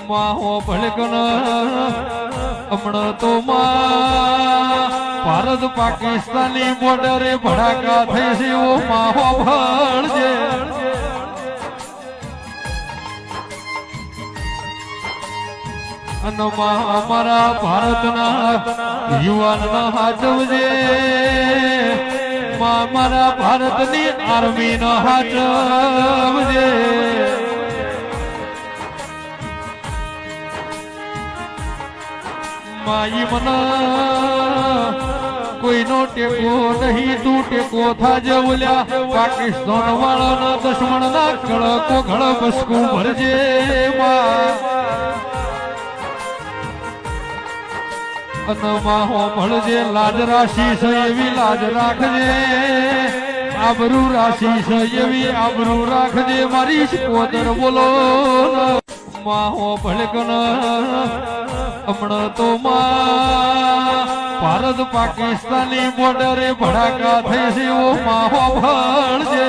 માહો ભળકન હમણાં તો ભારત પાકિસ્તાની બોર્ડરે ભડાકા થઈ છે એવો માહો ભળજે અને અમારા ભારતના યુવાનના હાચવજે મારા ભારતની આર્મીનો હાચવજે માઈ મના કોઈનો ટેકો નહીં તું ટેકો થાજે બોલ્યા પાકિસ્તાન વાળાના દુશ્મનના કળકો ઘળ બસકું ભરજે અને માહો ભળજે લાજ રાશી છે એવી લાજ રાખજે આબરૂ રાશી છે એવી આબરૂ રાખજે મારી કોદર બોલો માહો ભળકન હમણાં તો ભારત પાકિસ્તાની બોર્ડરે ભડાકા થઈ છે એવો માહો ભળજે